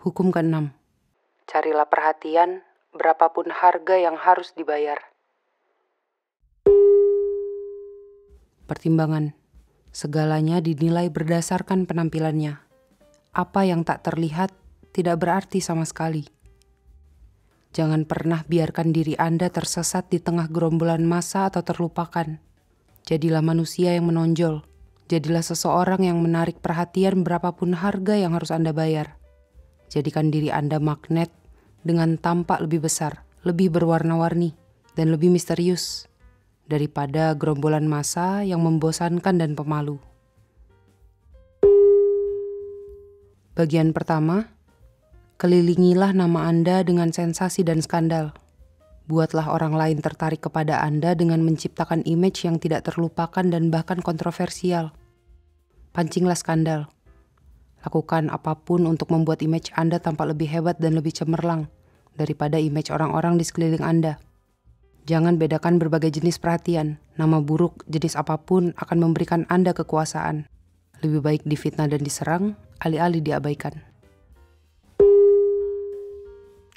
Hukum ke-6. Carilah perhatian, berapapun harga yang harus dibayar. Pertimbangan. Segalanya dinilai berdasarkan penampilannya. Apa yang tak terlihat tidak berarti sama sekali. Jangan pernah biarkan diri Anda tersesat di tengah gerombolan massa atau terlupakan. Jadilah manusia yang menonjol. Jadilah seseorang yang menarik perhatian berapapun harga yang harus Anda bayar. Jadikan diri Anda magnet dengan tampak lebih besar, lebih berwarna-warni, dan lebih misterius daripada gerombolan massa yang membosankan dan pemalu. Bagian pertama, kelilingilah nama Anda dengan sensasi dan skandal. Buatlah orang lain tertarik kepada Anda dengan menciptakan image yang tidak terlupakan dan bahkan kontroversial. Pancinglah skandal. Lakukan apapun untuk membuat image Anda tampak lebih hebat dan lebih cemerlang daripada image orang-orang di sekeliling Anda. Jangan bedakan berbagai jenis perhatian. Nama buruk jenis apapun akan memberikan Anda kekuasaan. Lebih baik difitnah dan diserang, alih-alih diabaikan.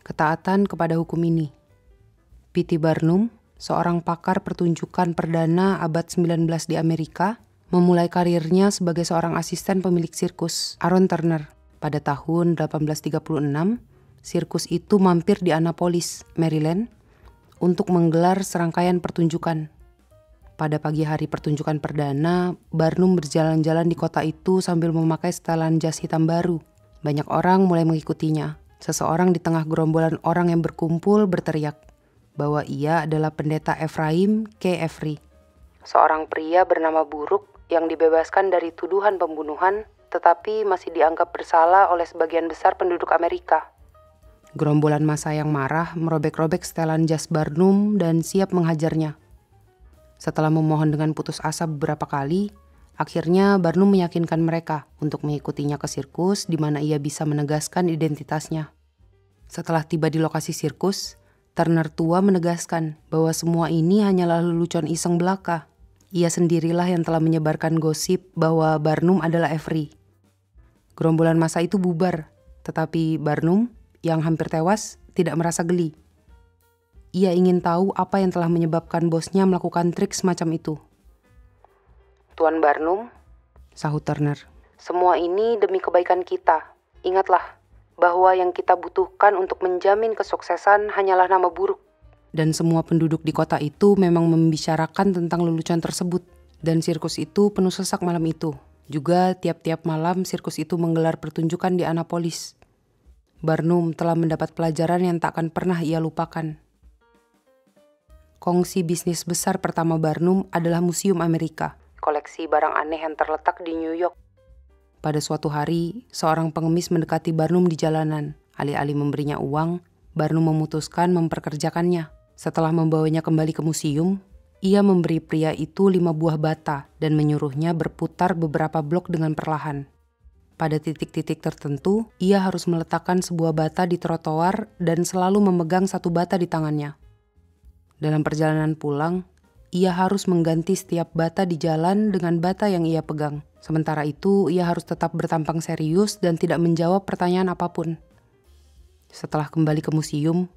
Ketaatan kepada hukum ini. P.T. Barnum, seorang pakar pertunjukan perdana abad 19 di Amerika, memulai karirnya sebagai seorang asisten pemilik sirkus, Aaron Turner. Pada tahun 1836, sirkus itu mampir di Annapolis, Maryland, untuk menggelar serangkaian pertunjukan. Pada pagi hari pertunjukan perdana, Barnum berjalan-jalan di kota itu sambil memakai setelan jas hitam baru. Banyak orang mulai mengikutinya. Seseorang di tengah gerombolan orang yang berkumpul berteriak bahwa ia adalah pendeta Ephraim K. Avery, seorang pria bernama buruk yang dibebaskan dari tuduhan pembunuhan, tetapi masih dianggap bersalah oleh sebagian besar penduduk Amerika. Gerombolan massa yang marah merobek-robek setelan jas Barnum dan siap menghajarnya. Setelah memohon dengan putus asa beberapa kali, akhirnya Barnum meyakinkan mereka untuk mengikutinya ke sirkus di mana ia bisa menegaskan identitasnya. Setelah tiba di lokasi sirkus, Turner tua menegaskan bahwa semua ini hanyalah lelucon iseng belaka. Ia sendirilah yang telah menyebarkan gosip bahwa Barnum adalah Avery. Gerombolan massa itu bubar, tetapi Barnum yang hampir tewas tidak merasa geli. Ia ingin tahu apa yang telah menyebabkan bosnya melakukan trik semacam itu. "Tuan Barnum," sahut Turner, "semua ini demi kebaikan kita. Ingatlah bahwa yang kita butuhkan untuk menjamin kesuksesan hanyalah nama buruk." Dan semua penduduk di kota itu memang membicarakan tentang lelucon tersebut. Dan sirkus itu penuh sesak malam itu. Juga tiap-tiap malam sirkus itu menggelar pertunjukan di Annapolis. Barnum telah mendapat pelajaran yang tak akan pernah ia lupakan. Kongsi bisnis besar pertama Barnum adalah Museum Amerika, koleksi barang aneh yang terletak di New York. Pada suatu hari, seorang pengemis mendekati Barnum di jalanan. Alih-alih memberinya uang, Barnum memutuskan memperkerjakannya. Setelah membawanya kembali ke museum, ia memberi pria itu 5 buah bata dan menyuruhnya berputar beberapa blok dengan perlahan. Pada titik-titik tertentu, ia harus meletakkan sebuah bata di trotoar dan selalu memegang satu bata di tangannya. Dalam perjalanan pulang, ia harus mengganti setiap bata di jalan dengan bata yang ia pegang. Sementara itu, ia harus tetap bertampang serius dan tidak menjawab pertanyaan apapun. Setelah kembali ke museum,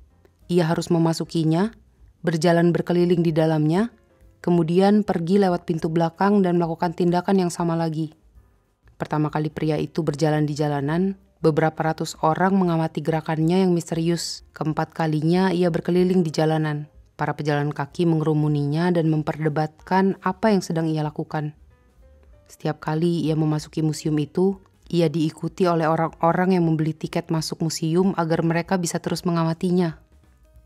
ia harus memasukinya, berjalan berkeliling di dalamnya, kemudian pergi lewat pintu belakang dan melakukan tindakan yang sama lagi. Pertama kali pria itu berjalan di jalanan, beberapa ratus orang mengamati gerakannya yang misterius. Keempat kalinya ia berkeliling di jalanan. Para pejalan kaki mengerumuninya dan memperdebatkan apa yang sedang ia lakukan. Setiap kali ia memasuki museum itu, ia diikuti oleh orang-orang yang membeli tiket masuk museum agar mereka bisa terus mengamatinya.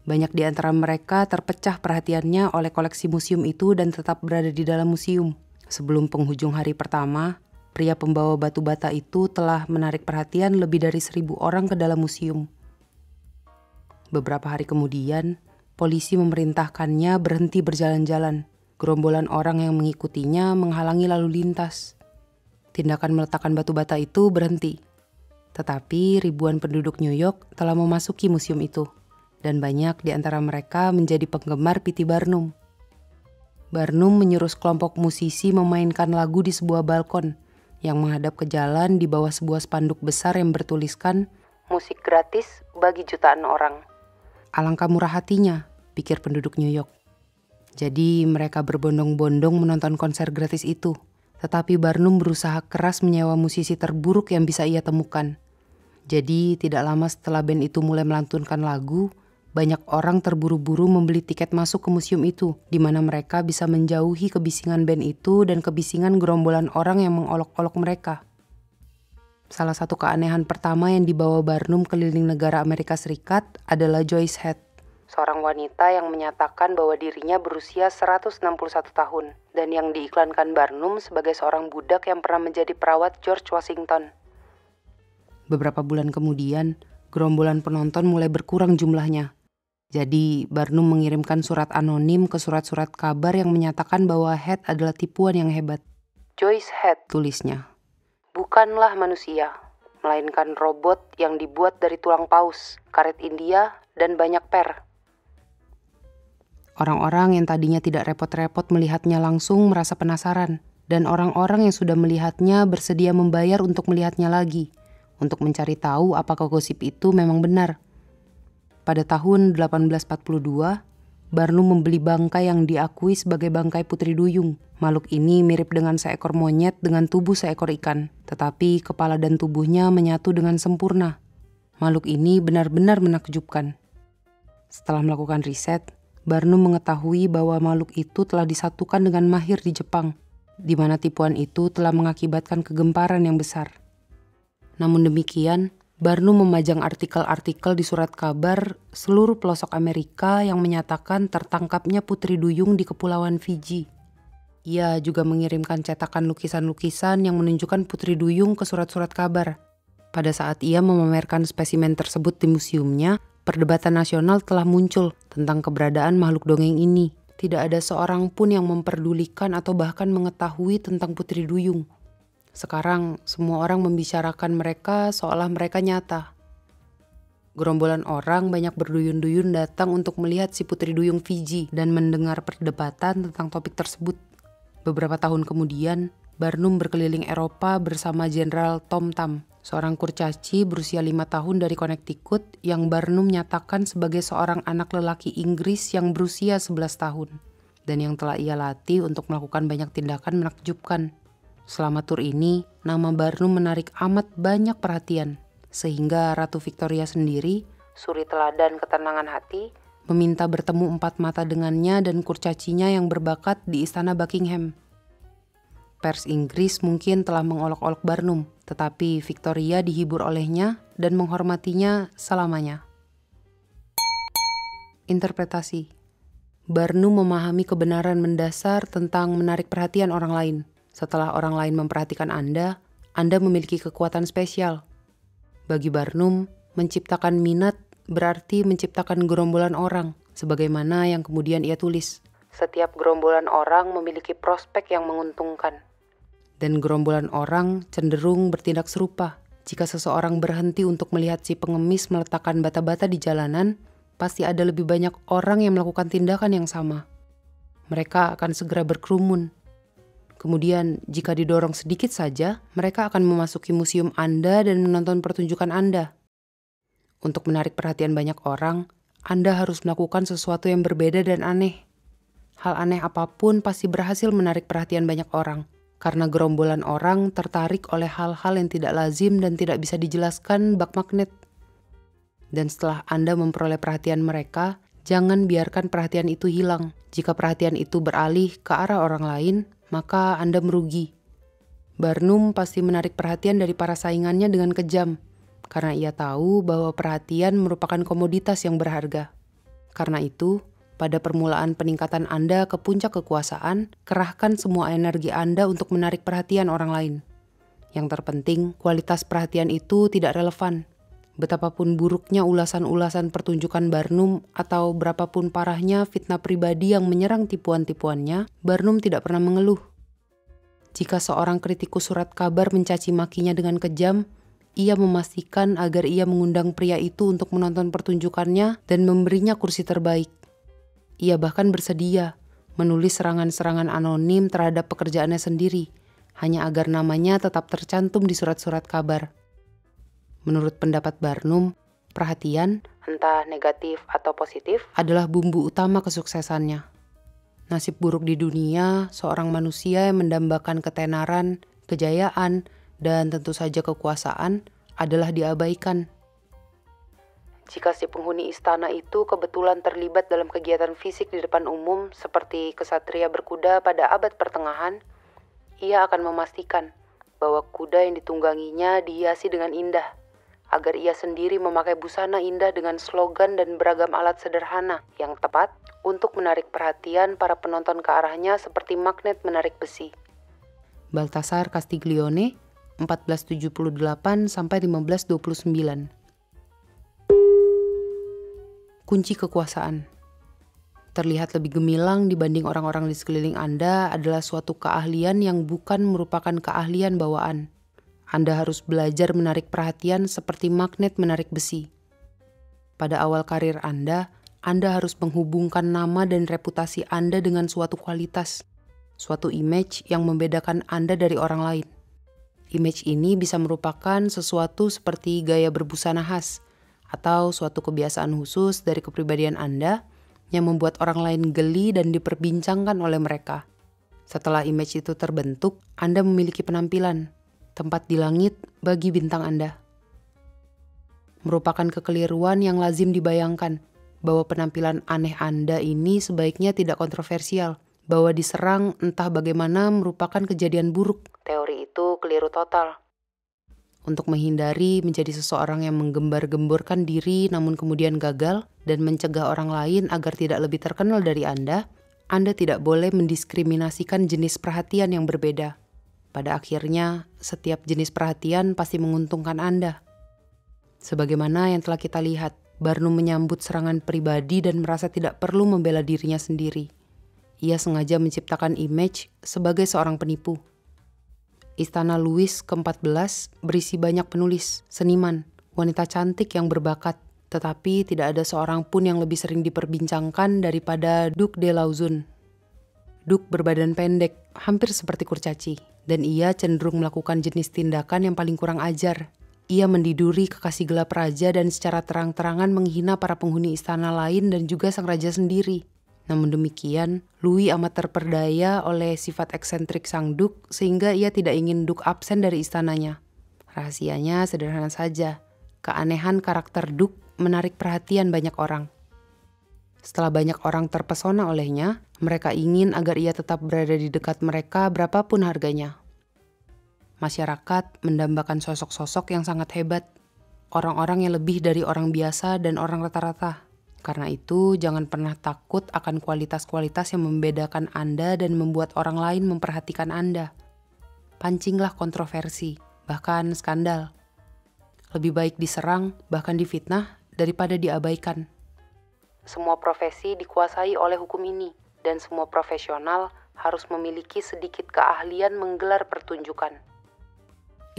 Banyak di antara mereka terpecah perhatiannya oleh koleksi museum itu dan tetap berada di dalam museum. Sebelum penghujung hari pertama, pria pembawa batu bata itu telah menarik perhatian lebih dari 1.000 orang ke dalam museum. Beberapa hari kemudian, polisi memerintahkannya berhenti berjalan-jalan. Gerombolan orang yang mengikutinya menghalangi lalu lintas. Tindakan meletakkan batu bata itu berhenti. Tetapi ribuan penduduk New York telah memasuki museum itu. Dan banyak di antara mereka menjadi penggemar P.T. Barnum. Barnum menyuruh sekelompok musisi memainkan lagu di sebuah balkon yang menghadap ke jalan di bawah sebuah spanduk besar yang bertuliskan musik gratis bagi jutaan orang. Alangkah murah hatinya, pikir penduduk New York. Jadi mereka berbondong-bondong menonton konser gratis itu. Tetapi Barnum berusaha keras menyewa musisi terburuk yang bisa ia temukan. Jadi tidak lama setelah band itu mulai melantunkan lagu, banyak orang terburu-buru membeli tiket masuk ke museum itu, di mana mereka bisa menjauhi kebisingan band itu dan kebisingan gerombolan orang yang mengolok-olok mereka. Salah satu keanehan pertama yang dibawa Barnum keliling negara Amerika Serikat adalah Joyce Head, seorang wanita yang menyatakan bahwa dirinya berusia 161 tahun dan yang diiklankan Barnum sebagai seorang budak yang pernah menjadi perawat George Washington. Beberapa bulan kemudian, gerombolan penonton mulai berkurang jumlahnya. Jadi, Barnum mengirimkan surat anonim ke surat-surat kabar yang menyatakan bahwa Head adalah tipuan yang hebat. Joyce Head, tulisnya, bukanlah manusia, melainkan robot yang dibuat dari tulang paus, karet India, dan banyak per. Orang-orang yang tadinya tidak repot-repot melihatnya langsung merasa penasaran, dan orang-orang yang sudah melihatnya bersedia membayar untuk melihatnya lagi, untuk mencari tahu apakah gosip itu memang benar. Pada tahun 1842, Barnum membeli bangkai yang diakui sebagai bangkai Putri Duyung. Makhluk ini mirip dengan seekor monyet dengan tubuh seekor ikan, tetapi kepala dan tubuhnya menyatu dengan sempurna. Makhluk ini benar-benar menakjubkan. Setelah melakukan riset, Barnum mengetahui bahwa makhluk itu telah disatukan dengan mahir di Jepang, di mana tipuan itu telah mengakibatkan kegemparan yang besar. Namun demikian, Barnum memajang artikel-artikel di surat kabar seluruh pelosok Amerika yang menyatakan tertangkapnya Putri Duyung di Kepulauan Fiji. Ia juga mengirimkan cetakan lukisan-lukisan yang menunjukkan Putri Duyung ke surat-surat kabar. Pada saat ia memamerkan spesimen tersebut di museumnya, perdebatan nasional telah muncul tentang keberadaan makhluk dongeng ini. Tidak ada seorang pun yang memperdulikan atau bahkan mengetahui tentang Putri Duyung. Sekarang semua orang membicarakan mereka seolah mereka nyata. Gerombolan orang banyak berduyun-duyun datang untuk melihat si Putri Duyung Fiji dan mendengar perdebatan tentang topik tersebut. Beberapa tahun kemudian, Barnum berkeliling Eropa bersama Jenderal Tom Thumb, seorang kurcaci berusia 5 tahun dari Connecticut yang Barnum nyatakan sebagai seorang anak lelaki Inggris yang berusia 11 tahun dan yang telah ia latih untuk melakukan banyak tindakan menakjubkan. Selama tur ini, nama Barnum menarik amat banyak perhatian, sehingga Ratu Victoria sendiri, suri teladan ketenangan hati, meminta bertemu 4 mata dengannya dan kurcacinya yang berbakat di Istana Buckingham. Pers Inggris mungkin telah mengolok-olok Barnum, tetapi Victoria dihibur olehnya dan menghormatinya selamanya. Interpretasi. Barnum memahami kebenaran mendasar tentang menarik perhatian orang lain. Setelah orang lain memperhatikan Anda memiliki kekuatan spesial. Bagi Barnum, menciptakan minat berarti menciptakan gerombolan orang, sebagaimana yang kemudian ia tulis. Setiap gerombolan orang memiliki prospek yang menguntungkan. Dan gerombolan orang cenderung bertindak serupa. Jika seseorang berhenti untuk melihat si pengemis meletakkan bata-bata di jalanan, pasti ada lebih banyak orang yang melakukan tindakan yang sama. Mereka akan segera berkerumun. Kemudian, jika didorong sedikit saja, mereka akan memasuki museum Anda dan menonton pertunjukan Anda. Untuk menarik perhatian banyak orang, Anda harus melakukan sesuatu yang berbeda dan aneh. Hal aneh apapun pasti berhasil menarik perhatian banyak orang, karena gerombolan orang tertarik oleh hal-hal yang tidak lazim dan tidak bisa dijelaskan bak magnet. Dan setelah Anda memperoleh perhatian mereka, jangan biarkan perhatian itu hilang. Jika perhatian itu beralih ke arah orang lain, maka Anda merugi. Barnum pasti menarik perhatian dari para saingannya dengan kejam, karena ia tahu bahwa perhatian merupakan komoditas yang berharga. Karena itu, pada permulaan peningkatan Anda ke puncak kekuasaan, kerahkan semua energi Anda untuk menarik perhatian orang lain. Yang terpenting, kualitas perhatian itu tidak relevan. Betapapun buruknya ulasan-ulasan pertunjukan Barnum atau berapapun parahnya fitnah pribadi yang menyerang tipuan-tipuannya, Barnum tidak pernah mengeluh. Jika seorang kritikus surat kabar mencaci makinya dengan kejam, ia memastikan agar ia mengundang pria itu untuk menonton pertunjukannya dan memberinya kursi terbaik. Ia bahkan bersedia menulis serangan-serangan anonim terhadap pekerjaannya sendiri, hanya agar namanya tetap tercantum di surat-surat kabar. Menurut pendapat Barnum, perhatian, entah negatif atau positif, adalah bumbu utama kesuksesannya. Nasib buruk di dunia, seorang manusia yang mendambakan ketenaran, kejayaan, dan tentu saja kekuasaan adalah diabaikan. Jika si penghuni istana itu kebetulan terlibat dalam kegiatan fisik di depan umum seperti kesatria berkuda pada abad pertengahan, ia akan memastikan bahwa kuda yang ditungganginya dihiasi dengan indah, agar ia sendiri memakai busana indah dengan slogan dan beragam alat sederhana yang tepat untuk menarik perhatian para penonton ke arahnya seperti magnet menarik besi. Baltasar Castiglione, 1478-1529. Kunci kekuasaan. Terlihat lebih gemilang dibanding orang-orang di sekeliling Anda adalah suatu keahlian yang bukan merupakan keahlian bawaan. Anda harus belajar menarik perhatian seperti magnet menarik besi. Pada awal karir Anda harus menghubungkan nama dan reputasi Anda dengan suatu kualitas, suatu image yang membedakan Anda dari orang lain. Image ini bisa merupakan sesuatu seperti gaya berbusana khas, atau suatu kebiasaan khusus dari kepribadian Anda yang membuat orang lain geli dan diperbincangkan oleh mereka. Setelah image itu terbentuk, Anda memiliki penampilan, tempat di langit bagi bintang Anda. Merupakan kekeliruan yang lazim dibayangkan bahwa penampilan aneh Anda ini sebaiknya tidak kontroversial, bahwa diserang entah bagaimana merupakan kejadian buruk. Teori itu keliru total. Untuk menghindari menjadi seseorang yang menggembar-gemborkan diri namun kemudian gagal dan mencegah orang lain agar tidak lebih terkenal dari Anda tidak boleh mendiskriminasikan jenis perhatian yang berbeda. Pada akhirnya, setiap jenis perhatian pasti menguntungkan Anda. Sebagaimana yang telah kita lihat, Barnum menyambut serangan pribadi dan merasa tidak perlu membela dirinya sendiri. Ia sengaja menciptakan image sebagai seorang penipu. Istana Louis ke-14 berisi banyak penulis, seniman, wanita cantik yang berbakat, tetapi tidak ada seorang pun yang lebih sering diperbincangkan daripada Duc de Lauzun. Duc berbadan pendek, hampir seperti kurcaci, dan ia cenderung melakukan jenis tindakan yang paling kurang ajar. Ia mendiduri kekasih gelap raja dan secara terang-terangan menghina para penghuni istana lain dan juga sang raja sendiri. Namun demikian, Louis amat terperdaya oleh sifat eksentrik sang Duk sehingga ia tidak ingin Duk absen dari istananya. Rahasianya sederhana saja. Keanehan karakter Duk menarik perhatian banyak orang. Setelah banyak orang terpesona olehnya, mereka ingin agar ia tetap berada di dekat mereka berapapun harganya. Masyarakat mendambakan sosok-sosok yang sangat hebat. Orang-orang yang lebih dari orang biasa dan orang rata-rata. Karena itu, jangan pernah takut akan kualitas-kualitas yang membedakan Anda dan membuat orang lain memperhatikan Anda. Pancinglah kontroversi, bahkan skandal. Lebih baik diserang, bahkan difitnah, daripada diabaikan. Semua profesi dikuasai oleh hukum ini, dan semua profesional harus memiliki sedikit keahlian menggelar pertunjukan.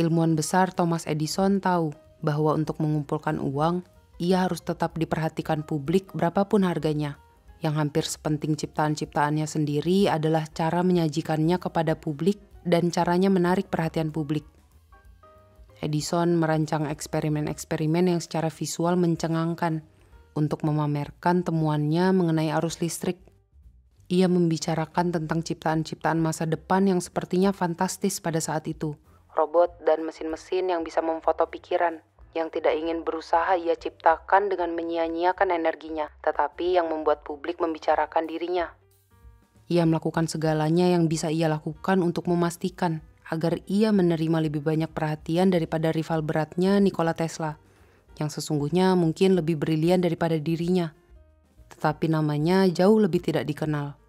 Ilmuwan besar Thomas Edison tahu bahwa untuk mengumpulkan uang, ia harus tetap diperhatikan publik berapapun harganya. Yang hampir sepenting ciptaan-ciptaannya sendiri adalah cara menyajikannya kepada publik dan caranya menarik perhatian publik. Edison merancang eksperimen-eksperimen yang secara visual mencengangkan untuk memamerkan temuannya mengenai arus listrik. Ia membicarakan tentang ciptaan-ciptaan masa depan yang sepertinya fantastis pada saat itu. Robot dan mesin-mesin yang bisa memfoto pikiran. Yang tidak ingin berusaha ia ciptakan dengan menyia-nyiakan energinya, tetapi yang membuat publik membicarakan dirinya. Ia melakukan segalanya yang bisa ia lakukan untuk memastikan agar ia menerima lebih banyak perhatian daripada rival beratnya Nikola Tesla, yang sesungguhnya mungkin lebih brilian daripada dirinya, tetapi namanya jauh lebih tidak dikenal.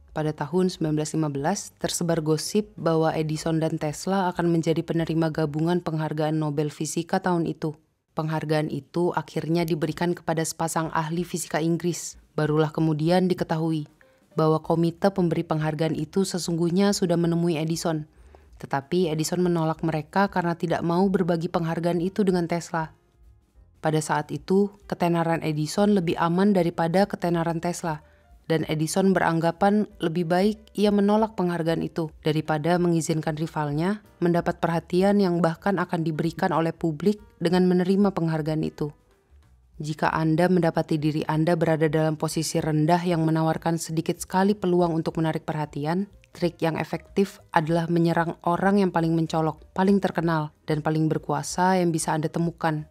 Pada tahun 1915, tersebar gosip bahwa Edison dan Tesla akan menjadi penerima gabungan penghargaan Nobel Fisika tahun itu. Penghargaan itu akhirnya diberikan kepada sepasang ahli fisika Inggris. Barulah kemudian diketahui bahwa komite pemberi penghargaan itu sesungguhnya sudah menemui Edison. Tetapi Edison menolak mereka karena tidak mau berbagi penghargaan itu dengan Tesla. Pada saat itu, ketenaran Edison lebih aman daripada ketenaran Tesla. Dan Edison beranggapan lebih baik ia menolak penghargaan itu daripada mengizinkan rivalnya mendapat perhatian yang bahkan akan diberikan oleh publik dengan menerima penghargaan itu. Jika Anda mendapati diri Anda berada dalam posisi rendah yang menawarkan sedikit sekali peluang untuk menarik perhatian, trik yang efektif adalah menyerang orang yang paling mencolok, paling terkenal, dan paling berkuasa yang bisa Anda temukan.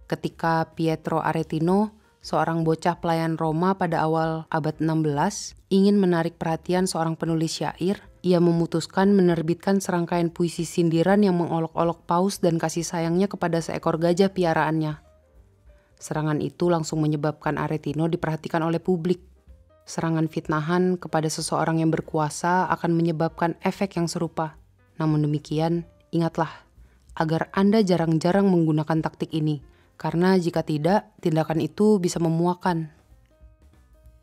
Ketika Pietro Aretino, seorang bocah pelayan Roma pada awal abad 16, ingin menarik perhatian seorang penulis syair, ia memutuskan menerbitkan serangkaian puisi sindiran yang mengolok-olok paus dan kasih sayangnya kepada seekor gajah piaraannya. Serangan itu langsung menyebabkan Aretino diperhatikan oleh publik. Serangan fitnahan kepada seseorang yang berkuasa akan menyebabkan efek yang serupa. Namun demikian, ingatlah, agar Anda jarang-jarang menggunakan taktik ini. Karena jika tidak, tindakan itu bisa memuakan.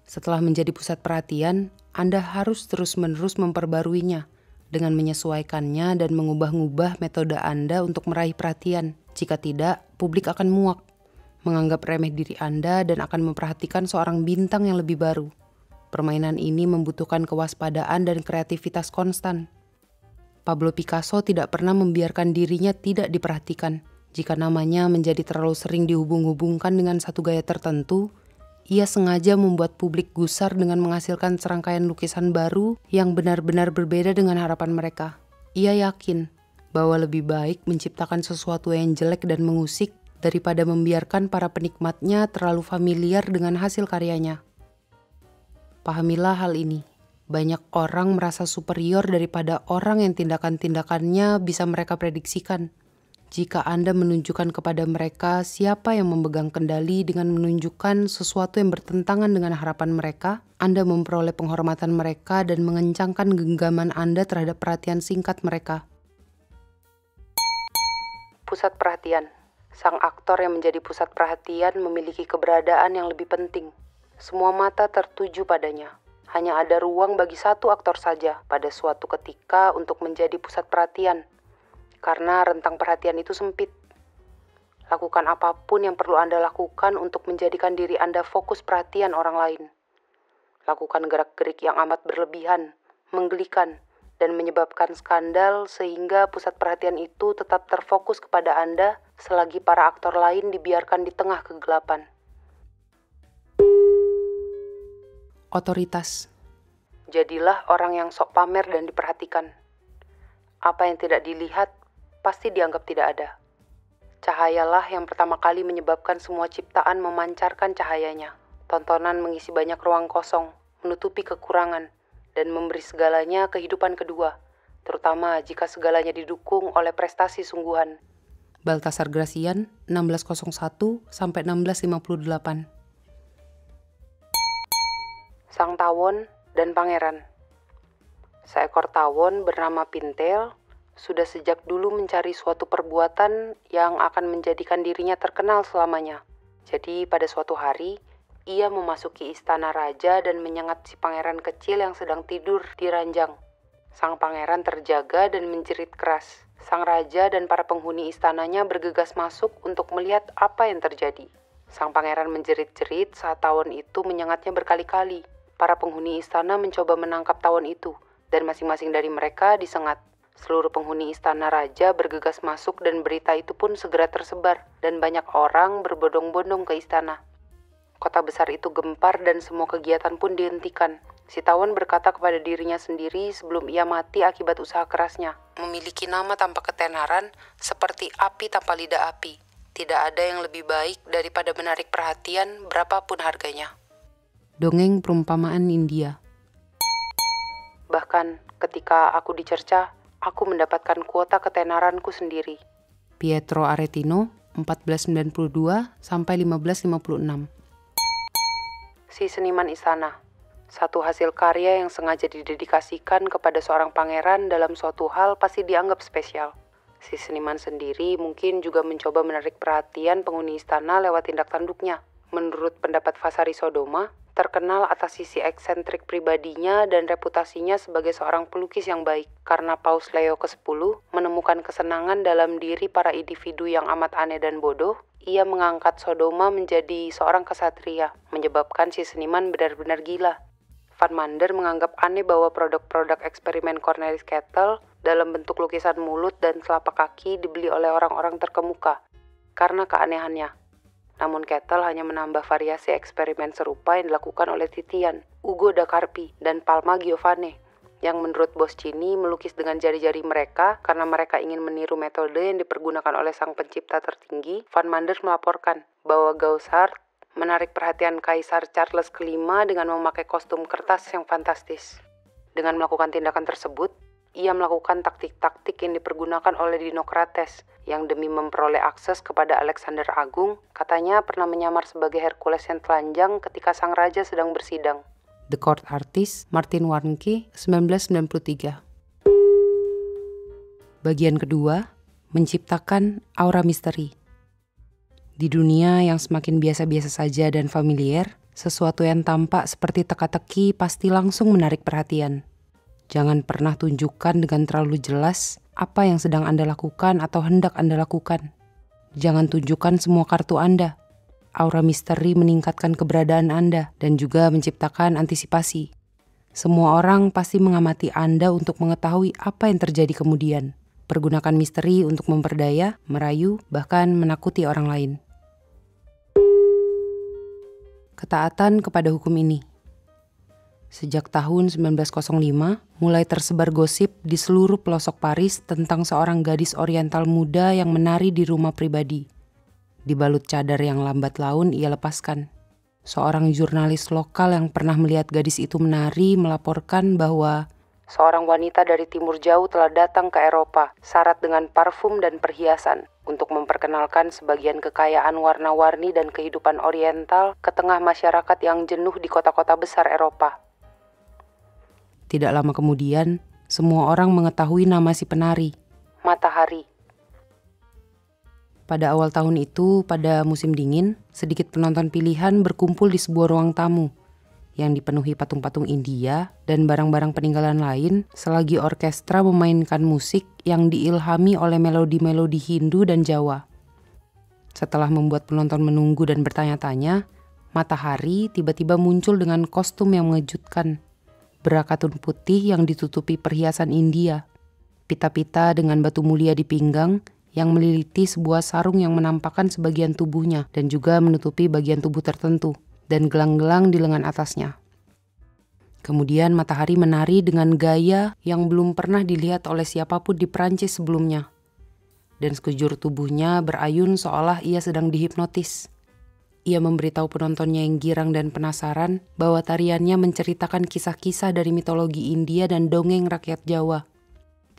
Setelah menjadi pusat perhatian, Anda harus terus-menerus memperbaruinya dengan menyesuaikannya dan mengubah-ngubah metode Anda untuk meraih perhatian. Jika tidak, publik akan muak, menganggap remeh diri Anda dan akan memperhatikan seorang bintang yang lebih baru. Permainan ini membutuhkan kewaspadaan dan kreativitas konstan. Pablo Picasso tidak pernah membiarkan dirinya tidak diperhatikan. Jika namanya menjadi terlalu sering dihubung-hubungkan dengan satu gaya tertentu, ia sengaja membuat publik gusar dengan menghasilkan serangkaian lukisan baru yang benar-benar berbeda dengan harapan mereka. Ia yakin bahwa lebih baik menciptakan sesuatu yang jelek dan mengusik daripada membiarkan para penikmatnya terlalu familiar dengan hasil karyanya. Pahamilah hal ini. Banyak orang merasa superior daripada orang yang tindakan-tindakannya bisa mereka prediksikan. Jika Anda menunjukkan kepada mereka siapa yang memegang kendali dengan menunjukkan sesuatu yang bertentangan dengan harapan mereka, Anda memperoleh penghormatan mereka dan mengencangkan genggaman Anda terhadap perhatian singkat mereka. Pusat perhatian. Sang aktor yang menjadi pusat perhatian memiliki keberadaan yang lebih penting. Semua mata tertuju padanya. Hanya ada ruang bagi satu aktor saja pada suatu ketika untuk menjadi pusat perhatian. Karena rentang perhatian itu sempit. Lakukan apapun yang perlu Anda lakukan untuk menjadikan diri Anda fokus perhatian orang lain. Lakukan gerak-gerik yang amat berlebihan, menggelikan, dan menyebabkan skandal sehingga pusat perhatian itu tetap terfokus kepada Anda selagi para aktor lain dibiarkan di tengah kegelapan. Otoritas. Jadilah orang yang sok pamer dan diperhatikan. Apa yang tidak dilihat pasti dianggap tidak ada. Cahayalah yang pertama kali menyebabkan semua ciptaan memancarkan cahayanya. Tontonan mengisi banyak ruang kosong, menutupi kekurangan, dan memberi segalanya kehidupan kedua, terutama jika segalanya didukung oleh prestasi sungguhan. Baltasar Gracian, 1601-1658. Sang Tawon dan Pangeran. Seekor tawon bernama Pintel sudah sejak dulu mencari suatu perbuatan yang akan menjadikan dirinya terkenal selamanya. Jadi pada suatu hari, ia memasuki istana raja dan menyengat si pangeran kecil yang sedang tidur di ranjang. Sang pangeran terjaga dan menjerit keras. Sang raja dan para penghuni istananya bergegas masuk untuk melihat apa yang terjadi. Sang pangeran menjerit-jerit saat tawon itu menyengatnya berkali-kali. Para penghuni istana mencoba menangkap tawon itu, dan masing-masing dari mereka disengat. Seluruh penghuni istana raja bergegas masuk dan berita itu pun segera tersebar dan banyak orang berbondong-bondong ke istana. Kota besar itu gempar dan semua kegiatan pun dihentikan. Si tawon berkata kepada dirinya sendiri sebelum ia mati akibat usaha kerasnya. Memiliki nama tanpa ketenaran seperti api tanpa lidah api. Tidak ada yang lebih baik daripada menarik perhatian berapapun harganya. Dongeng perumpamaan India. Bahkan ketika aku dicerca, aku mendapatkan kuota ketenaranku sendiri. Pietro Aretino, 1492-1556. Si seniman istana. Satu hasil karya yang sengaja didedikasikan kepada seorang pangeran dalam suatu hal pasti dianggap spesial. Si seniman sendiri mungkin juga mencoba menarik perhatian penghuni istana lewat tindak tanduknya. Menurut pendapat Vasari Sodoma, terkenal atas sisi eksentrik pribadinya dan reputasinya sebagai seorang pelukis yang baik. Karena Paus Leo ke-10 menemukan kesenangan dalam diri para individu yang amat aneh dan bodoh, ia mengangkat Sodoma menjadi seorang kesatria, menyebabkan si seniman benar-benar gila. Van Mander menganggap aneh bahwa produk-produk eksperimen Cornelis Kettle dalam bentuk lukisan mulut dan telapak kaki dibeli oleh orang-orang terkemuka karena keanehannya. Namun Kettle hanya menambah variasi eksperimen serupa yang dilakukan oleh Titian, Ugo da Carpi, dan Palma Giovanni, yang menurut Boschini melukis dengan jari-jari mereka karena mereka ingin meniru metode yang dipergunakan oleh sang pencipta tertinggi. Van Mander melaporkan bahwa Gaussart menarik perhatian Kaisar Charles V dengan memakai kostum kertas yang fantastis. Dengan melakukan tindakan tersebut, ia melakukan taktik-taktik yang dipergunakan oleh Dinokrates, yang demi memperoleh akses kepada Alexander Agung, katanya pernah menyamar sebagai Hercules yang telanjang ketika sang raja sedang bersidang. The Court Artist, Martin Warnke, 1993. Bagian kedua, menciptakan aura misteri. Di dunia yang semakin biasa-biasa saja dan familiar, sesuatu yang tampak seperti teka-teki pasti langsung menarik perhatian. Jangan pernah tunjukkan dengan terlalu jelas apa yang sedang Anda lakukan atau hendak Anda lakukan. Jangan tunjukkan semua kartu Anda. Aura misteri meningkatkan keberadaan Anda dan juga menciptakan antisipasi. Semua orang pasti mengamati Anda untuk mengetahui apa yang terjadi kemudian. Pergunakan misteri untuk memperdaya, merayu, bahkan menakuti orang lain. Ketaatan kepada hukum ini. Sejak tahun 1905, mulai tersebar gosip di seluruh pelosok Paris tentang seorang gadis oriental muda yang menari di rumah pribadi. Dibalut cadar yang lambat laun ia lepaskan. Seorang jurnalis lokal yang pernah melihat gadis itu menari melaporkan bahwa seorang wanita dari timur jauh telah datang ke Eropa, syarat dengan parfum dan perhiasan, untuk memperkenalkan sebagian kekayaan warna-warni dan kehidupan oriental ke tengah masyarakat yang jenuh di kota-kota besar Eropa. Tidak lama kemudian, semua orang mengetahui nama si penari, Matahari. Pada awal tahun itu, pada musim dingin, sedikit penonton pilihan berkumpul di sebuah ruang tamu yang dipenuhi patung-patung India dan barang-barang peninggalan lain selagi orkestra memainkan musik yang diilhami oleh melodi-melodi Hindu dan Jawa. Setelah membuat penonton menunggu dan bertanya-tanya, Matahari tiba-tiba muncul dengan kostum yang mengejutkan. Berakatun putih yang ditutupi perhiasan India, pita-pita dengan batu mulia di pinggang yang meliliti sebuah sarung yang menampakkan sebagian tubuhnya dan juga menutupi bagian tubuh tertentu, dan gelang-gelang di lengan atasnya. Kemudian Matahari menari dengan gaya yang belum pernah dilihat oleh siapapun di Prancis sebelumnya, dan sekujur tubuhnya berayun seolah ia sedang dihipnotis. Ia memberitahu penontonnya yang girang dan penasaran bahwa tariannya menceritakan kisah-kisah dari mitologi India dan dongeng rakyat Jawa.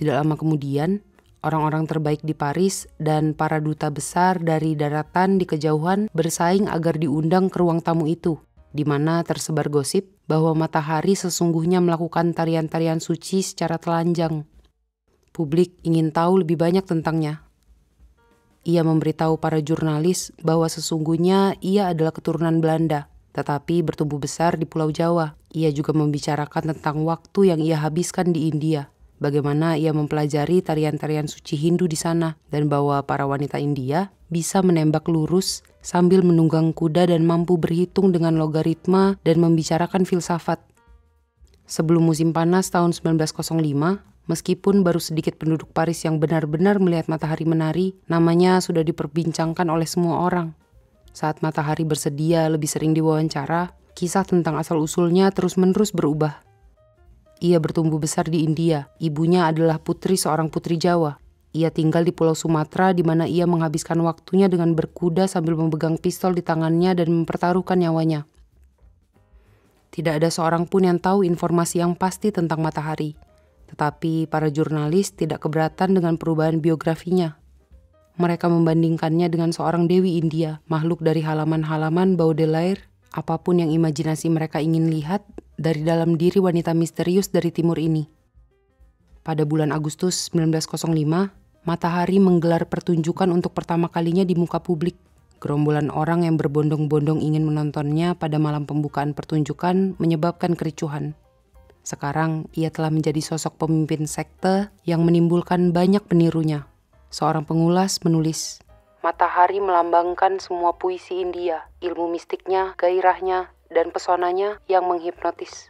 Tidak lama kemudian, orang-orang terbaik di Paris dan para duta besar dari daratan di kejauhan bersaing agar diundang ke ruang tamu itu, di mana tersebar gosip bahwa Matahari sesungguhnya melakukan tarian-tarian suci secara telanjang. Publik ingin tahu lebih banyak tentangnya. Ia memberitahu para jurnalis bahwa sesungguhnya ia adalah keturunan Belanda, tetapi bertumbuh besar di Pulau Jawa. Ia juga membicarakan tentang waktu yang ia habiskan di India, bagaimana ia mempelajari tarian-tarian suci Hindu di sana, dan bahwa para wanita India bisa menembak lurus sambil menunggang kuda dan mampu berhitung dengan logaritma dan membicarakan filsafat. Sebelum musim panas tahun 1905, meskipun baru sedikit penduduk Paris yang benar-benar melihat Matahari menari, namanya sudah diperbincangkan oleh semua orang. Saat Matahari bersedia lebih sering diwawancara, kisah tentang asal-usulnya terus-menerus berubah. Ia bertumbuh besar di India. Ibunya adalah putri seorang putri Jawa. Ia tinggal di Pulau Sumatera di mana ia menghabiskan waktunya dengan berkuda sambil memegang pistol di tangannya dan mempertaruhkan nyawanya. Tidak ada seorang pun yang tahu informasi yang pasti tentang Matahari. Tetapi para jurnalis tidak keberatan dengan perubahan biografinya. Mereka membandingkannya dengan seorang dewi India, makhluk dari halaman-halaman Baudelaire, apapun yang imajinasi mereka ingin lihat dari dalam diri wanita misterius dari timur ini. Pada bulan Agustus 1905, Matahari menggelar pertunjukan untuk pertama kalinya di muka publik. Gerombolan orang yang berbondong-bondong ingin menontonnya pada malam pembukaan pertunjukan menyebabkan kericuhan. Sekarang ia telah menjadi sosok pemimpin sekte yang menimbulkan banyak penirunya. Seorang pengulas menulis, Matahari melambangkan semua puisi India, ilmu mistiknya, gairahnya, dan pesonanya yang menghipnotis.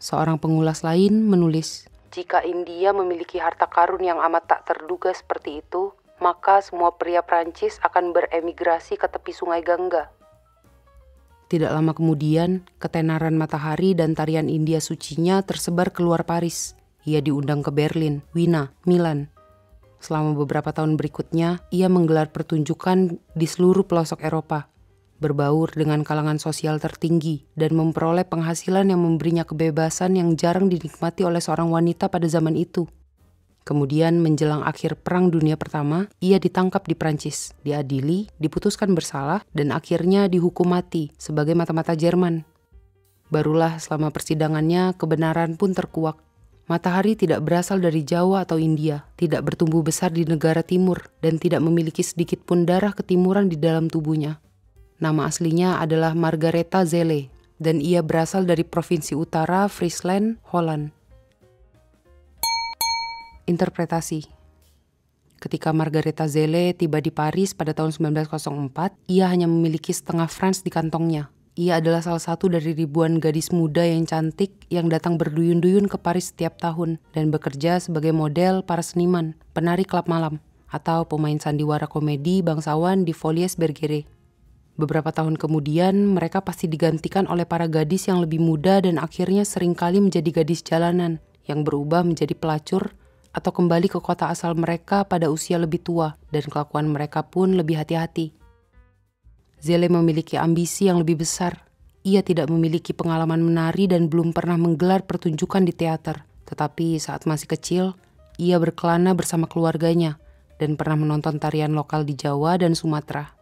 Seorang pengulas lain menulis, "Jika India memiliki harta karun yang amat tak terduga seperti itu, maka semua pria Prancis akan beremigrasi ke tepi sungai Gangga." Tidak lama kemudian, ketenaran matahari dan tarian India sucinya tersebar keluar Paris. Ia diundang ke Berlin, Wina, Milan. Selama beberapa tahun berikutnya, ia menggelar pertunjukan di seluruh pelosok Eropa, berbaur dengan kalangan sosial tertinggi, dan memperoleh penghasilan yang memberinya kebebasan yang jarang dinikmati oleh seorang wanita pada zaman itu. Kemudian menjelang akhir Perang Dunia Pertama, ia ditangkap di Prancis, diadili, diputuskan bersalah, dan akhirnya dihukum mati sebagai mata-mata Jerman. Barulah selama persidangannya kebenaran pun terkuak. Matahari tidak berasal dari Jawa atau India, tidak bertumbuh besar di negara timur, dan tidak memiliki sedikit pun darah ketimuran di dalam tubuhnya. Nama aslinya adalah Margaretha Zelle, dan ia berasal dari provinsi utara Friesland, Holland. Interpretasi. Ketika Margaretha Zelle tiba di Paris pada tahun 1904, ia hanya memiliki setengah franc di kantongnya. Ia adalah salah satu dari ribuan gadis muda yang cantik yang datang berduyun-duyun ke Paris setiap tahun dan bekerja sebagai model para seniman, penari klub malam, atau pemain sandiwara komedi bangsawan di Folies Bergère. Beberapa tahun kemudian, mereka pasti digantikan oleh para gadis yang lebih muda dan akhirnya seringkali menjadi gadis jalanan yang berubah menjadi pelacur atau kembali ke kota asal mereka pada usia lebih tua dan kelakuan mereka pun lebih hati-hati. Zelle memiliki ambisi yang lebih besar. Ia tidak memiliki pengalaman menari dan belum pernah menggelar pertunjukan di teater. Tetapi saat masih kecil, ia berkelana bersama keluarganya dan pernah menonton tarian lokal di Jawa dan Sumatera.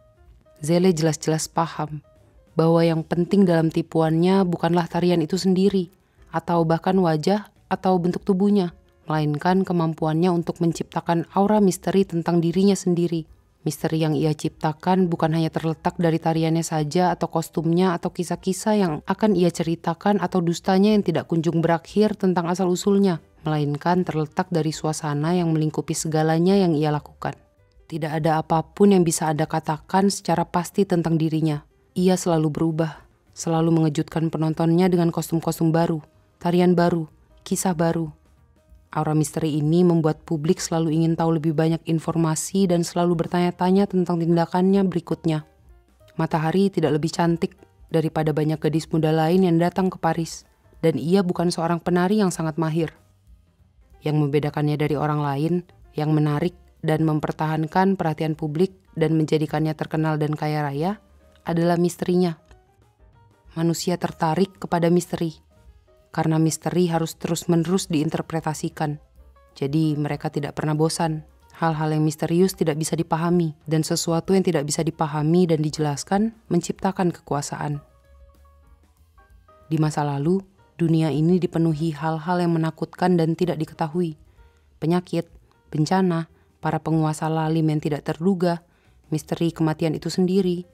Zelle jelas-jelas paham bahwa yang penting dalam tipuannya bukanlah tarian itu sendiri, atau bahkan wajah atau bentuk tubuhnya, melainkan kemampuannya untuk menciptakan aura misteri tentang dirinya sendiri. Misteri yang ia ciptakan bukan hanya terletak dari tariannya saja atau kostumnya atau kisah-kisah yang akan ia ceritakan atau dustanya yang tidak kunjung berakhir tentang asal-usulnya, melainkan terletak dari suasana yang melingkupi segalanya yang ia lakukan. Tidak ada apapun yang bisa Anda katakan secara pasti tentang dirinya. Ia selalu berubah, selalu mengejutkan penontonnya dengan kostum-kostum baru, tarian baru, kisah baru. Aura misteri ini membuat publik selalu ingin tahu lebih banyak informasi dan selalu bertanya-tanya tentang tindakannya berikutnya. Matahari tidak lebih cantik daripada banyak gadis muda lain yang datang ke Paris, dan ia bukan seorang penari yang sangat mahir. Yang membedakannya dari orang lain, yang menarik dan mempertahankan perhatian publik dan menjadikannya terkenal dan kaya raya, adalah misterinya. Manusia tertarik kepada misteri, karena misteri harus terus-menerus diinterpretasikan. Jadi mereka tidak pernah bosan. Hal-hal yang misterius tidak bisa dipahami, dan sesuatu yang tidak bisa dipahami dan dijelaskan menciptakan kekuasaan. Di masa lalu, dunia ini dipenuhi hal-hal yang menakutkan dan tidak diketahui. Penyakit, bencana, para penguasa lalim yang tidak terduga, misteri kematian itu sendiri.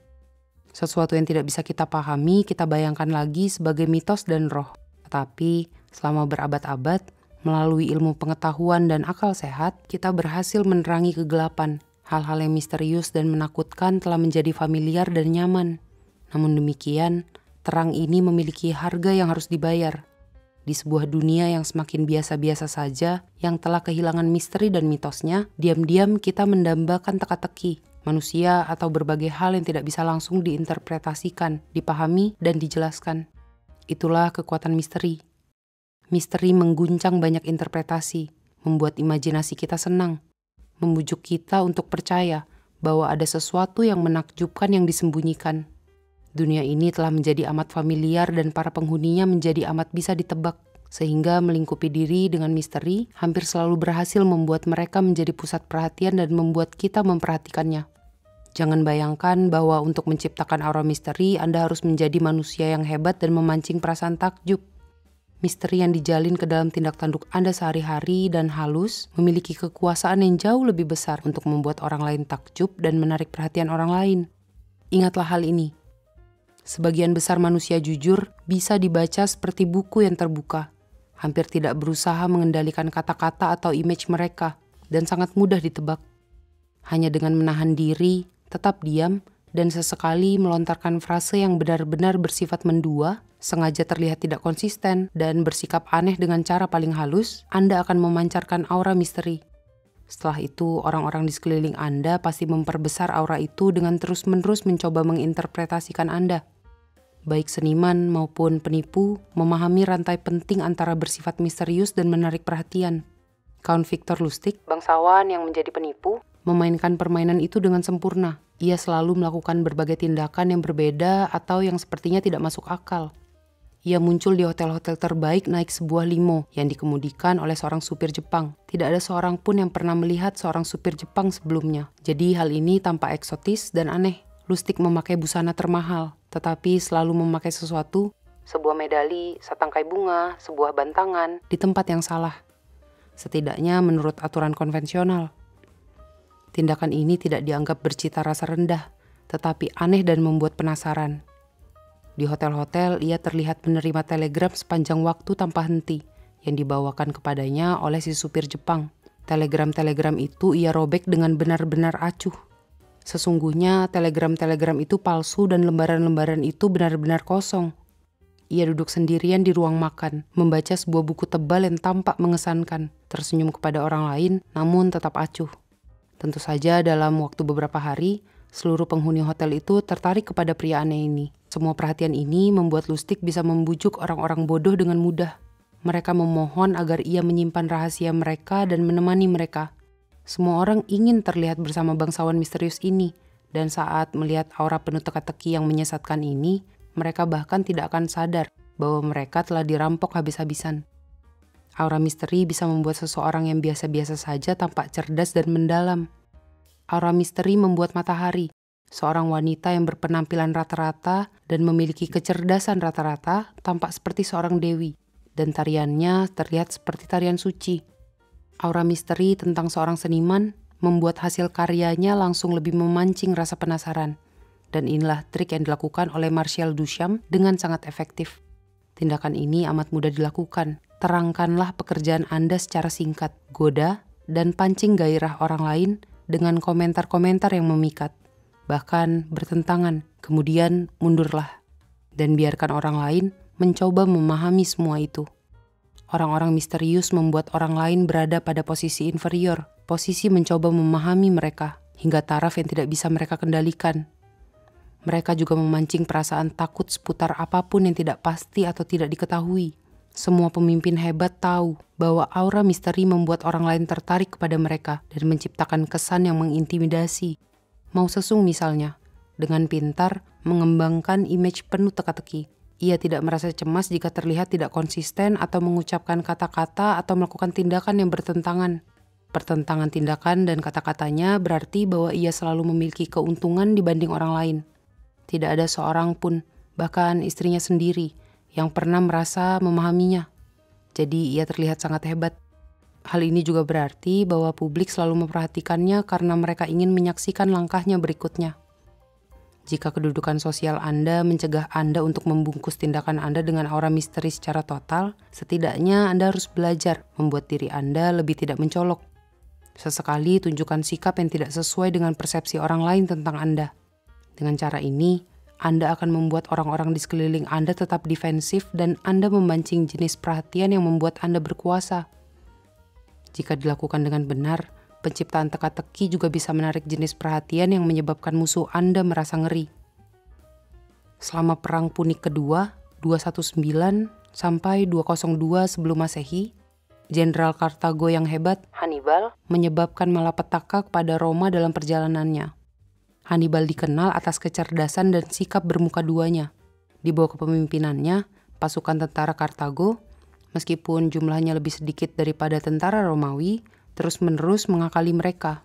Sesuatu yang tidak bisa kita pahami, kita bayangkan lagi sebagai mitos dan roh. Tetapi selama berabad-abad, melalui ilmu pengetahuan dan akal sehat, kita berhasil menerangi kegelapan. Hal-hal yang misterius dan menakutkan telah menjadi familiar dan nyaman. Namun demikian, terang ini memiliki harga yang harus dibayar. Di sebuah dunia yang semakin biasa-biasa saja, yang telah kehilangan misteri dan mitosnya, diam-diam kita mendambakan teka-teki, manusia atau berbagai hal yang tidak bisa langsung diinterpretasikan, dipahami, dan dijelaskan. Itulah kekuatan misteri. Misteri mengguncang banyak interpretasi, membuat imajinasi kita senang, membujuk kita untuk percaya bahwa ada sesuatu yang menakjubkan yang disembunyikan. Dunia ini telah menjadi amat familiar dan para penghuninya menjadi amat bisa ditebak, sehingga melingkupi diri dengan misteri hampir selalu berhasil membuat mereka menjadi pusat perhatian dan membuat kita memperhatikannya. Jangan bayangkan bahwa untuk menciptakan aura misteri, Anda harus menjadi manusia yang hebat dan memancing perasaan takjub. Misteri yang dijalin ke dalam tindak tanduk Anda sehari-hari dan halus memiliki kekuasaan yang jauh lebih besar untuk membuat orang lain takjub dan menarik perhatian orang lain. Ingatlah hal ini. Sebagian besar manusia jujur bisa dibaca seperti buku yang terbuka. Hampir tidak berusaha mengendalikan kata-kata atau image mereka dan sangat mudah ditebak. Hanya dengan menahan diri, tetap diam, dan sesekali melontarkan frase yang benar-benar bersifat mendua, sengaja terlihat tidak konsisten, dan bersikap aneh dengan cara paling halus, Anda akan memancarkan aura misteri. Setelah itu, orang-orang di sekeliling Anda pasti memperbesar aura itu dengan terus-menerus mencoba menginterpretasikan Anda. Baik seniman maupun penipu memahami rantai penting antara bersifat misterius dan menarik perhatian. Count Victor Lustig, bangsawan yang menjadi penipu, memainkan permainan itu dengan sempurna. Ia selalu melakukan berbagai tindakan yang berbeda atau yang sepertinya tidak masuk akal. Ia muncul di hotel-hotel terbaik naik sebuah limo yang dikemudikan oleh seorang supir Jepang. Tidak ada seorang pun yang pernah melihat seorang supir Jepang sebelumnya. Jadi hal ini tampak eksotis dan aneh. Lustig memakai busana termahal, tetapi selalu memakai sesuatu, sebuah medali, setangkai bunga, sebuah bantangan, di tempat yang salah. Setidaknya menurut aturan konvensional. Tindakan ini tidak dianggap bercita rasa rendah, tetapi aneh dan membuat penasaran. Di hotel-hotel, ia terlihat menerima telegram sepanjang waktu tanpa henti yang dibawakan kepadanya oleh si supir Jepang. Telegram-telegram itu ia robek dengan benar-benar acuh. Sesungguhnya telegram-telegram itu palsu dan lembaran-lembaran itu benar-benar kosong. Ia duduk sendirian di ruang makan, membaca sebuah buku tebal yang tampak mengesankan, tersenyum kepada orang lain, namun tetap acuh. Tentu saja dalam waktu beberapa hari, seluruh penghuni hotel itu tertarik kepada pria aneh ini. Semua perhatian ini membuat Lustig bisa membujuk orang-orang bodoh dengan mudah. Mereka memohon agar ia menyimpan rahasia mereka dan menemani mereka. Semua orang ingin terlihat bersama bangsawan misterius ini, dan saat melihat aura penuh teka-teki yang menyesatkan ini, mereka bahkan tidak akan sadar bahwa mereka telah dirampok habis-habisan. Aura misteri bisa membuat seseorang yang biasa-biasa saja tampak cerdas dan mendalam. Aura misteri membuat Matahari, seorang wanita yang berpenampilan rata-rata dan memiliki kecerdasan rata-rata, tampak seperti seorang dewi, dan tariannya terlihat seperti tarian suci. Aura misteri tentang seorang seniman membuat hasil karyanya langsung lebih memancing rasa penasaran. Dan inilah trik yang dilakukan oleh Marcel Duchamp dengan sangat efektif. Tindakan ini amat mudah dilakukan. Terangkanlah pekerjaan Anda secara singkat, goda, dan pancing gairah orang lain dengan komentar-komentar yang memikat. Bahkan bertentangan, kemudian mundurlah. Dan biarkan orang lain mencoba memahami semua itu. Orang-orang misterius membuat orang lain berada pada posisi inferior, posisi mencoba memahami mereka, hingga taraf yang tidak bisa mereka kendalikan. Mereka juga memancing perasaan takut seputar apapun yang tidak pasti atau tidak diketahui. Semua pemimpin hebat tahu bahwa aura misteri membuat orang lain tertarik kepada mereka dan menciptakan kesan yang mengintimidasi. Mao Zedong misalnya, dengan pintar mengembangkan image penuh teka-teki. Ia tidak merasa cemas jika terlihat tidak konsisten atau mengucapkan kata-kata atau melakukan tindakan yang bertentangan. Pertentangan tindakan dan kata-katanya berarti bahwa ia selalu memiliki keuntungan dibanding orang lain. Tidak ada seorang pun, bahkan istrinya sendiri, yang pernah merasa memahaminya. Jadi ia terlihat sangat hebat. Hal ini juga berarti bahwa publik selalu memperhatikannya karena mereka ingin menyaksikan langkahnya berikutnya. Jika kedudukan sosial Anda mencegah Anda untuk membungkus tindakan Anda dengan aura misteri secara total, setidaknya Anda harus belajar membuat diri Anda lebih tidak mencolok. Sesekali tunjukkan sikap yang tidak sesuai dengan persepsi orang lain tentang Anda. Dengan cara ini, Anda akan membuat orang-orang di sekeliling Anda tetap defensif dan Anda memancing jenis perhatian yang membuat Anda berkuasa. Jika dilakukan dengan benar, penciptaan teka-teki juga bisa menarik jenis perhatian yang menyebabkan musuh Anda merasa ngeri. Selama Perang Punik kedua, 219 sampai 202 sebelum Masehi, Jenderal Kartago yang hebat, Hannibal, menyebabkan malapetaka kepada Roma dalam perjalanannya. Hannibal dikenal atas kecerdasan dan sikap bermuka duanya. Di bawah kepemimpinannya, pasukan tentara Kartago, meskipun jumlahnya lebih sedikit daripada tentara Romawi, terus-menerus mengakali mereka.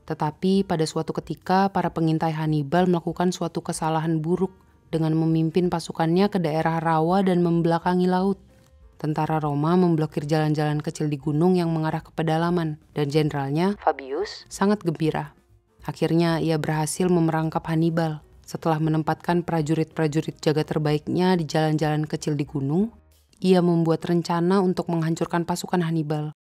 Tetapi pada suatu ketika, para pengintai Hannibal melakukan suatu kesalahan buruk dengan memimpin pasukannya ke daerah rawa dan membelakangi laut. Tentara Roma memblokir jalan-jalan kecil di gunung yang mengarah ke pedalaman, dan jenderalnya, Fabius, sangat gembira. Akhirnya ia berhasil memerangkap Hannibal. Setelah menempatkan prajurit-prajurit jaga terbaiknya di jalan-jalan kecil di gunung, ia membuat rencana untuk menghancurkan pasukan Hannibal.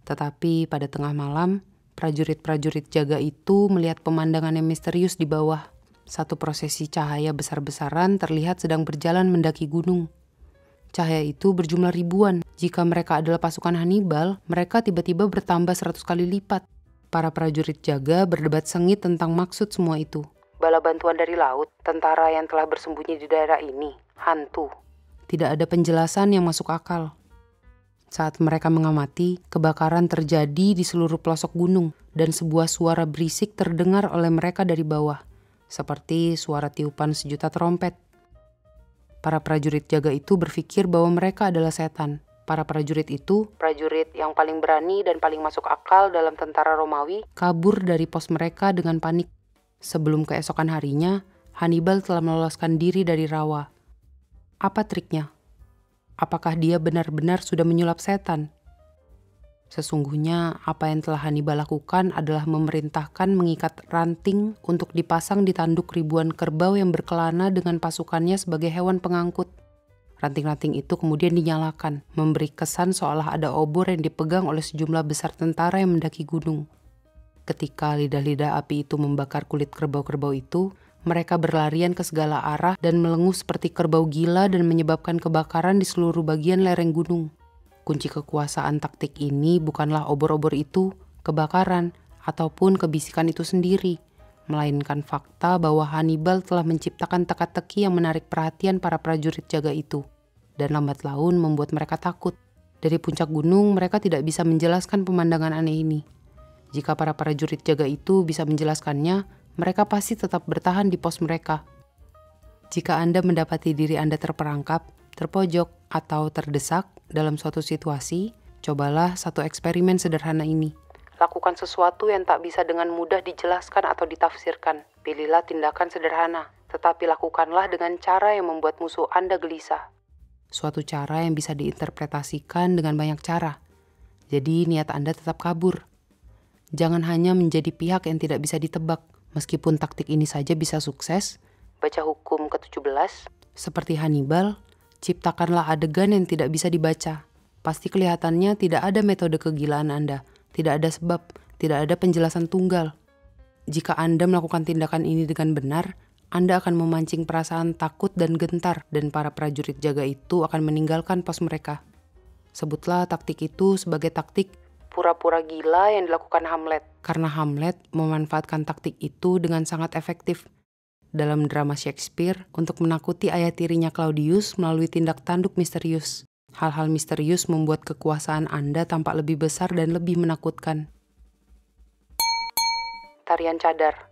Tetapi pada tengah malam, prajurit-prajurit jaga itu melihat pemandangan yang misterius di bawah. Satu prosesi cahaya besar-besaran terlihat sedang berjalan mendaki gunung. Cahaya itu berjumlah ribuan. Jika mereka adalah pasukan Hannibal, mereka tiba-tiba bertambah 100 kali lipat. Para prajurit jaga berdebat sengit tentang maksud semua itu. Bala bantuan dari laut, tentara yang telah bersembunyi di daerah ini, hantu. Tidak ada penjelasan yang masuk akal. Saat mereka mengamati, kebakaran terjadi di seluruh pelosok gunung dan sebuah suara berisik terdengar oleh mereka dari bawah, seperti suara tiupan sejuta trompet. Para prajurit jaga itu berpikir bahwa mereka adalah setan. Para prajurit itu, prajurit yang paling berani dan paling masuk akal dalam tentara Romawi, kabur dari pos mereka dengan panik. Sebelum keesokan harinya, Hannibal telah meloloskan diri dari rawa. Apa triknya? Apakah dia benar-benar sudah menyulap setan? Sesungguhnya apa yang telah Hannibal lakukan adalah memerintahkan mengikat ranting untuk dipasang di tanduk ribuan kerbau yang berkelana dengan pasukannya sebagai hewan pengangkut. Ranting-ranting itu kemudian dinyalakan, memberi kesan seolah ada obor yang dipegang oleh sejumlah besar tentara yang mendaki gunung. Ketika lidah-lidah api itu membakar kulit kerbau-kerbau itu, mereka berlarian ke segala arah dan melenguh seperti kerbau gila dan menyebabkan kebakaran di seluruh bagian lereng gunung. Kunci kekuasaan taktik ini bukanlah obor-obor itu, kebakaran, ataupun kebisikan itu sendiri, melainkan fakta bahwa Hannibal telah menciptakan teka-teki yang menarik perhatian para prajurit jaga itu, dan lambat laun membuat mereka takut. Dari puncak gunung, mereka tidak bisa menjelaskan pemandangan aneh ini. Jika para prajurit jaga itu bisa menjelaskannya, mereka pasti tetap bertahan di pos mereka. Jika Anda mendapati diri Anda terperangkap, terpojok, atau terdesak dalam suatu situasi, cobalah satu eksperimen sederhana ini. Lakukan sesuatu yang tak bisa dengan mudah dijelaskan atau ditafsirkan. Pilihlah tindakan sederhana, tetapi lakukanlah dengan cara yang membuat musuh Anda gelisah. Suatu cara yang bisa diinterpretasikan dengan banyak cara. Jadi niat Anda tetap kabur. Jangan hanya menjadi pihak yang tidak bisa ditebak. Meskipun taktik ini saja bisa sukses, baca hukum ke-17, seperti Hannibal, ciptakanlah adegan yang tidak bisa dibaca. Pasti kelihatannya tidak ada metode kegilaan Anda, tidak ada sebab, tidak ada penjelasan tunggal. Jika Anda melakukan tindakan ini dengan benar, Anda akan memancing perasaan takut dan gentar, dan para prajurit jaga itu akan meninggalkan pos mereka. Sebutlah taktik itu sebagai taktik pura-pura gila yang dilakukan Hamlet. Karena Hamlet memanfaatkan taktik itu dengan sangat efektif dalam drama Shakespeare untuk menakuti ayah tirinya Claudius melalui tindak tanduk misterius. Hal-hal misterius membuat kekuasaan Anda tampak lebih besar dan lebih menakutkan. Tarian cadar.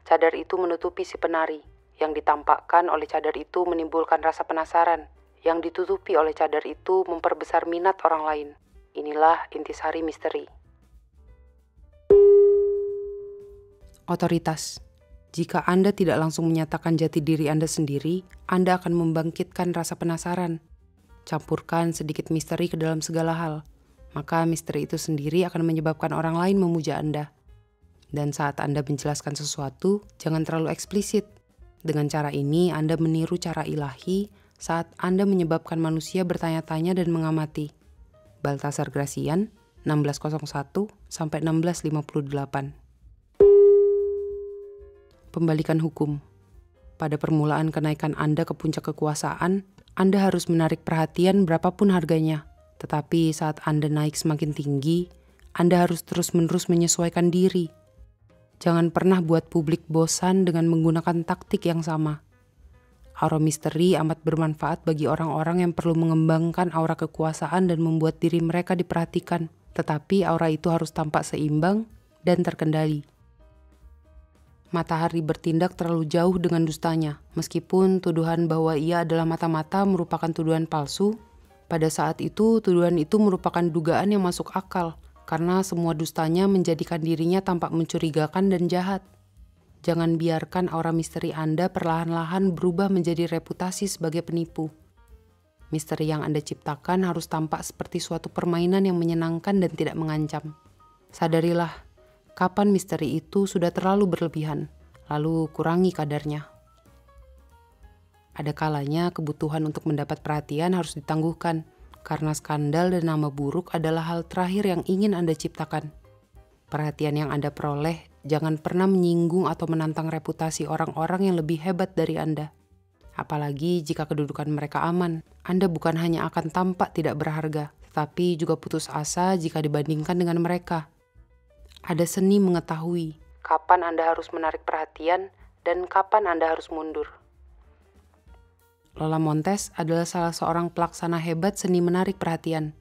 Cadar itu menutupi si penari. Yang ditampakkan oleh cadar itu menimbulkan rasa penasaran. Yang ditutupi oleh cadar itu memperbesar minat orang lain. Inilah intisari misteri. Otoritas. Jika Anda tidak langsung menyatakan jati diri Anda sendiri, Anda akan membangkitkan rasa penasaran. Campurkan sedikit misteri ke dalam segala hal, maka misteri itu sendiri akan menyebabkan orang lain memuja Anda. Dan saat Anda menjelaskan sesuatu, jangan terlalu eksplisit. Dengan cara ini, Anda meniru cara ilahi saat Anda menyebabkan manusia bertanya-tanya dan mengamati. Baltasar Gracian, 1601-1658. Pembalikan hukum. Pada permulaan kenaikan Anda ke puncak kekuasaan, Anda harus menarik perhatian berapapun harganya. Tetapi saat Anda naik semakin tinggi, Anda harus terus-menerus menyesuaikan diri. Jangan pernah buat publik bosan dengan menggunakan taktik yang sama. Aura misteri amat bermanfaat bagi orang-orang yang perlu mengembangkan aura kekuasaan dan membuat diri mereka diperhatikan. Tetapi aura itu harus tampak seimbang dan terkendali. Matahari bertindak terlalu jauh dengan dustanya. Meskipun tuduhan bahwa ia adalah mata-mata merupakan tuduhan palsu, pada saat itu tuduhan itu merupakan dugaan yang masuk akal, karena semua dustanya menjadikan dirinya tampak mencurigakan dan jahat. Jangan biarkan aura misteri Anda perlahan-lahan berubah menjadi reputasi sebagai penipu. Misteri yang Anda ciptakan harus tampak seperti suatu permainan yang menyenangkan dan tidak mengancam. Sadarilah, kapan misteri itu sudah terlalu berlebihan, lalu kurangi kadarnya. Ada kalanya kebutuhan untuk mendapat perhatian harus ditangguhkan, karena skandal dan nama buruk adalah hal terakhir yang ingin Anda ciptakan. Perhatian yang Anda peroleh jangan pernah menyinggung atau menantang reputasi orang-orang yang lebih hebat dari Anda. Apalagi jika kedudukan mereka aman, Anda bukan hanya akan tampak tidak berharga, tetapi juga putus asa jika dibandingkan dengan mereka. Ada seni mengetahui kapan Anda harus menarik perhatian dan kapan Anda harus mundur. Lola Montez adalah salah seorang pelaksana hebat seni menarik perhatian.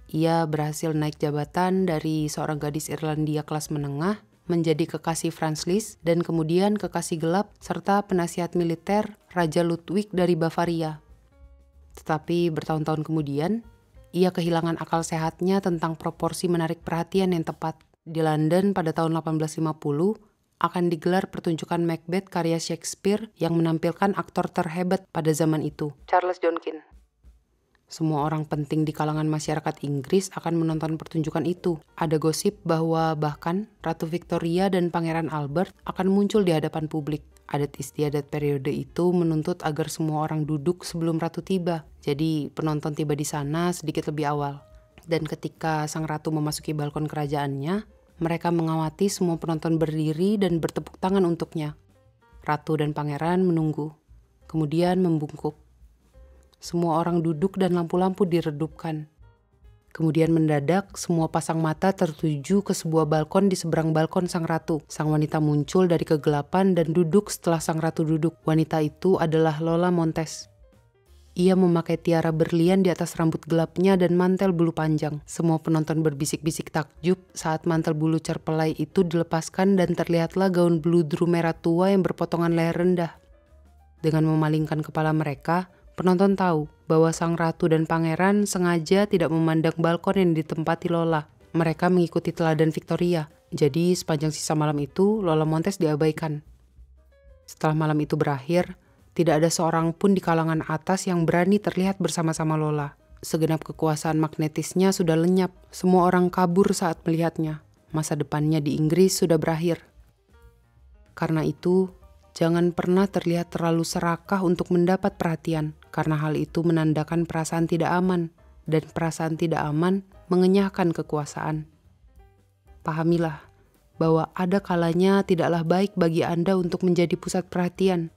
Ia berhasil naik jabatan dari seorang gadis Irlandia kelas menengah menjadi kekasih Franz Liszt dan kemudian kekasih gelap serta penasihat militer Raja Ludwig dari Bavaria. Tetapi bertahun-tahun kemudian, ia kehilangan akal sehatnya tentang proporsi menarik perhatian yang tepat. Di London pada tahun 1850 akan digelar pertunjukan Macbeth karya Shakespeare yang menampilkan aktor terhebat pada zaman itu, Charles Jonkin. Semua orang penting di kalangan masyarakat Inggris akan menonton pertunjukan itu. Ada gosip bahwa bahkan Ratu Victoria dan Pangeran Albert akan muncul di hadapan publik. Adat istiadat periode itu menuntut agar semua orang duduk sebelum ratu tiba. Jadi penonton tiba di sana sedikit lebih awal. Dan ketika sang ratu memasuki balkon kerajaannya, mereka mengawati semua penonton berdiri dan bertepuk tangan untuknya. Ratu dan pangeran menunggu, kemudian membungkuk. Semua orang duduk dan lampu-lampu diredupkan. Kemudian mendadak semua pasang mata tertuju ke sebuah balkon di seberang balkon sang ratu. Sang wanita muncul dari kegelapan dan duduk setelah sang ratu duduk. Wanita itu adalah Lola Montez. Ia memakai tiara berlian di atas rambut gelapnya dan mantel bulu panjang. Semua penonton berbisik-bisik takjub saat mantel bulu cerpelai itu dilepaskan dan terlihatlah gaun bludru merah tua yang berpotongan leher rendah. Dengan memalingkan kepala mereka, penonton tahu bahwa sang ratu dan pangeran sengaja tidak memandang balkon yang ditempati Lola. Mereka mengikuti teladan Victoria. Jadi sepanjang sisa malam itu, Lola Montez diabaikan. Setelah malam itu berakhir, tidak ada seorang pun di kalangan atas yang berani terlihat bersama-sama Lola. Segenap kekuasaan magnetisnya sudah lenyap. Semua orang kabur saat melihatnya. Masa depannya di Inggris sudah berakhir. Karena itu, jangan pernah terlihat terlalu serakah untuk mendapat perhatian. Karena hal itu menandakan perasaan tidak aman. Dan perasaan tidak aman mengenyahkan kekuasaan. Pahamilah bahwa ada kalanya tidaklah baik bagi Anda untuk menjadi pusat perhatian.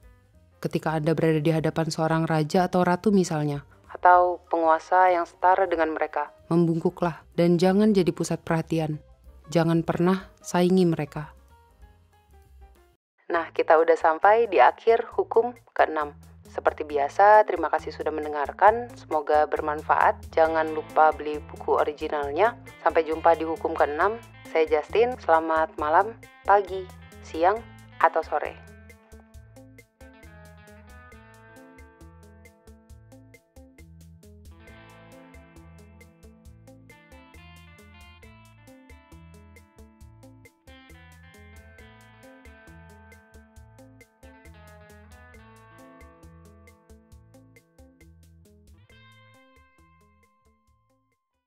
Ketika Anda berada di hadapan seorang raja atau ratu misalnya, atau penguasa yang setara dengan mereka, membungkuklah dan jangan jadi pusat perhatian. Jangan pernah saingi mereka. Nah, kita udah sampai di akhir hukum ke-6. Seperti biasa, terima kasih sudah mendengarkan. Semoga bermanfaat. Jangan lupa beli buku originalnya. Sampai jumpa di hukum ke-6. Saya Justin, selamat malam, pagi, siang, atau sore.